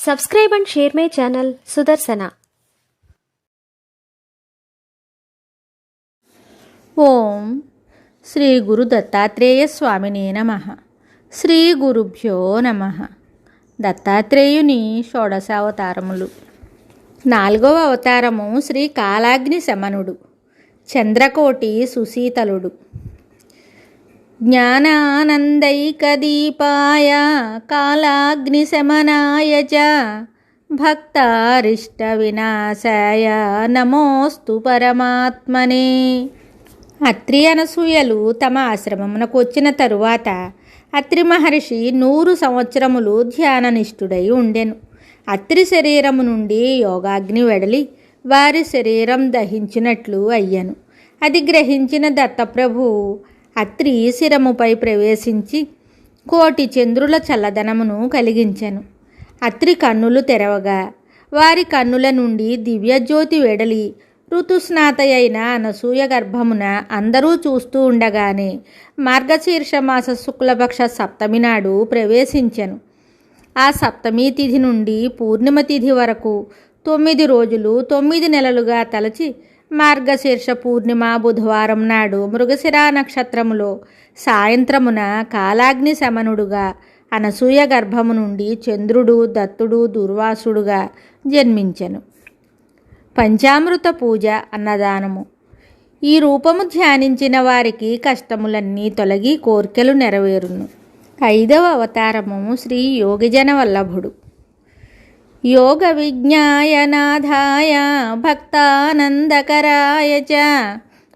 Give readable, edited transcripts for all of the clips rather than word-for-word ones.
Subscribe and share my channel Sudarsana. ఓం శ్రీ గురు దత్తాత్రేయ స్వామినే నమః. శ్రీ గురుభ్యో నమః. దత్తాత్రేయుని షోడశావతారములు. 4వ అవతారము శ్రీ కాలాగ్ని శమనుడు, చంద్రకోటి సుశీతలుడు. జ్ఞానానందైకదీపాయ కాలాగ్ని శమనాయ చ భక్తారిష్ట వినాశాయ నమోస్తు పరమాత్మనే. అత్రి అనసూయలు తమ ఆశ్రమమునకు వచ్చిన తరువాత అత్రి మహర్షి 100 సంవత్సరములు ధ్యాననిష్ఠుడై ఉండెను. అత్రి శరీరము నుండి యోగాగ్ని వెడలి వారి శరీరం దహించినట్లు అయ్యను. అది గ్రహించిన దత్తప్రభువు అత్రి శిరముపై ప్రవేశించి కోటి చంద్రుల చల్లదనమును కలిగించెను. అత్రి కన్నులు తెరవగా వారి కన్నుల నుండి దివ్యజ్యోతి వెడలి ఋతుస్నాత అయిన అనసూయ గర్భమున అందరూ చూస్తూ ఉండగానే మార్గశీర్షమాస శుక్లపక్ష సప్తమి నాడు ప్రవేశించెను. ఆ సప్తమి తిథి నుండి పూర్ణిమ తిథి వరకు 9 రోజులు 9 నెలలుగా తలచి మార్గశీర్ష పూర్ణిమ బుధవారం నాడు మృగశిర నక్షత్రములో సాయంత్రమున కాలాగ్ని శమనుడుగా అనసూయ గర్భము నుండి చంద్రుడు దత్తుడు దుర్వాసుడుగా జన్మించెను. పంచామృత పూజ, అన్నదానము. ఈ రూపము ధ్యానించిన వారికి కష్టములన్నీ తొలగి కోర్కెలు నెరవేరును. 5వ అవతారము శ్రీ యోగిజన వల్లభుడు, యోగ విజ్ఞాయనాథాయ భక్తానందకరాయ చ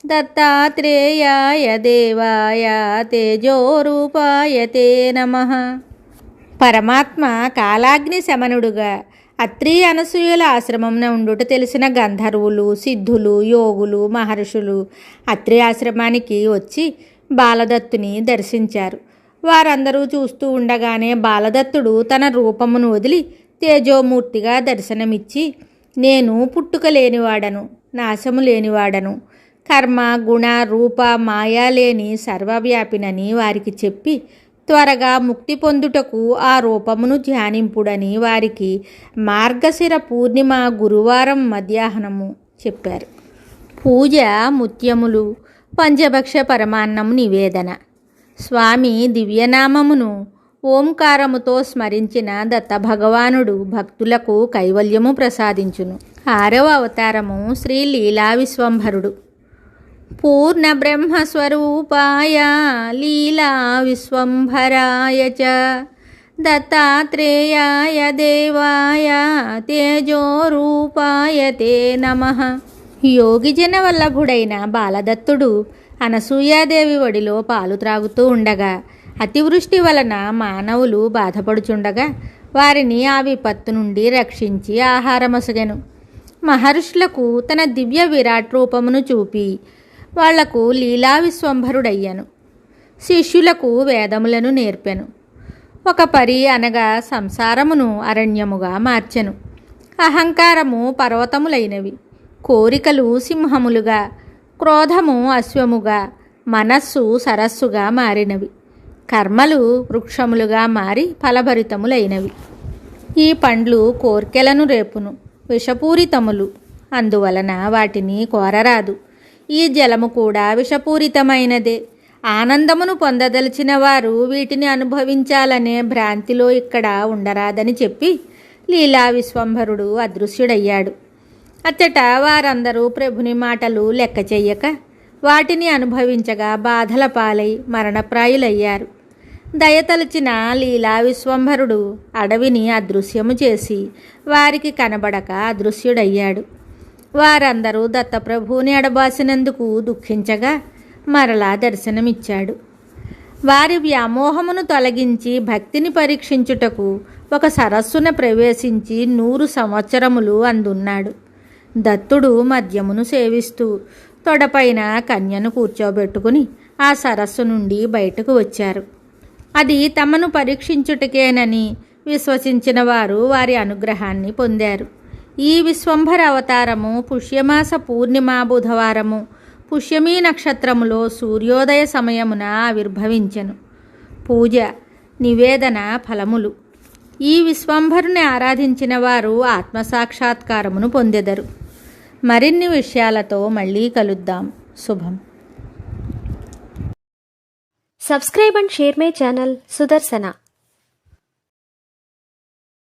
దత్తాత్రేయాయ దేవాయ తేజోరూపాయ తే నమః. పరమాత్మ కాలాగ్ని శమనుడుగా అత్రి అనసూయల ఆశ్రమంలో ఉండుట తెలిసిన గంధర్వులు, సిద్ధులు, యోగులు, మహర్షులు అత్రి ఆశ్రమానికి వచ్చి బాలదత్తుని దర్శించారు. వారందరూ చూస్తూ ఉండగానే బాలదత్తుడు తన రూపమును వదిలి తేజోమూర్తిగా దర్శనమిచ్చి, నేను పుట్టుక లేనివాడను, నాశము లేనివాడను, కర్మ గుణ రూప మాయా లేని సర్వవ్యాపినని వారికి చెప్పి త్వరగా ముక్తి పొందుటకు ఆ రూపమును ధ్యానింపుడని వారికి మార్గశిర పూర్ణిమ గురువారం మధ్యాహ్నము చెప్పారు. పూజ, ముత్యములు, పంచభక్ష పరమాన్నము నివేదన. స్వామి దివ్యనామమును ఓంకారముతో స్మరించిన దత్త భగవానుడు భక్తులకు కైవల్యము ప్రసాదించును. 6వ అవతారము శ్రీ లీలా విశ్వంభరుడు, పూర్ణ బ్రహ్మస్వరూపాయ లీలా విశ్వంభరాయ చ దత్తాత్రేయాయ దేవాయ తేజోరూపాయ తే నమః. యోగిజన వల్లభుడైన బాలదత్తుడు అనసూయాదేవి ఒడిలో పాలు త్రాగుతూ ఉండగా అతివృష్టి వలన మానవులు బాధపడుచుండగా వారిని ఆ విపత్తు నుండి రక్షించి ఆహారమొసగెను. మహర్షులకు తన దివ్య విరాట్ రూపమును చూపి వాళ్లకు లీలా విశ్వంభరుడయ్యను. శిష్యులకు వేదములను నేర్పెను. ఒక పరి అనగా సంసారమును అరణ్యముగా మార్చెను. అహంకారము పర్వతములైనవి, కోరికలు సింహములుగా, క్రోధము అశ్వముగా, మనస్సు సరస్సుగా మారినవి, కర్మలు వృక్షములుగా మారి ఫలభరితములైనవి. ఈ పండ్లు కోర్కెలను రేపును, విషపూరితములు, అందువలన వాటిని కోరరాదు. ఈ జలము కూడా విషపూరితమైనదే. ఆనందమును పొందదలిచిన వారు వీటిని అనుభవించాలనే భ్రాంతిలో ఇక్కడ ఉండరాదని చెప్పి లీలా విశ్వంభరుడు అదృశ్యుడయ్యాడు. అచ్చట వారందరూ ప్రభుని మాటలు లెక్క చెయ్యక వాటిని అనుభవించగా బాధల పాలై మరణప్రాయులయ్యారు. దయతలచిన లీలా విశ్వంభరుడు అడవిని అదృశ్యము చేసి వారికి కనబడక అదృశ్యుడయ్యాడు. వారందరూ దత్తప్రభువుని ఎడబాసినందుకు దుఃఖించగా మరలా దర్శనమిచ్చాడు. వారి వ్యామోహమును తొలగించి భక్తిని పరీక్షించుటకు ఒక సరస్సున ప్రవేశించి 100 సంవత్సరములు అందున్నాడు. దత్తుడు మద్యమును సేవిస్తూ తొడపైన కన్యను కూర్చోబెట్టుకుని ఆ సరస్సు నుండి బయటకు వచ్చారు. అది తమను పరీక్షించుటకేనని విశ్వసించిన వారు వారి అనుగ్రహాన్ని పొందారు. ఈ విశ్వంభర అవతారము పుష్యమాస పూర్ణిమ బుధవారము పుష్యమీ నక్షత్రములో సూర్యోదయ సమయమున ఆవిర్భవించెను. పూజ, నివేదన, ఫలములు. ఈ విశ్వంభరుని ఆరాధించిన వారు ఆత్మసాక్షాత్కారమును పొందెదరు. మరిన్ని విషయాలతో మళ్ళీ కలుద్దాం. శుభం. Subscribe and share my channel Sudarsana.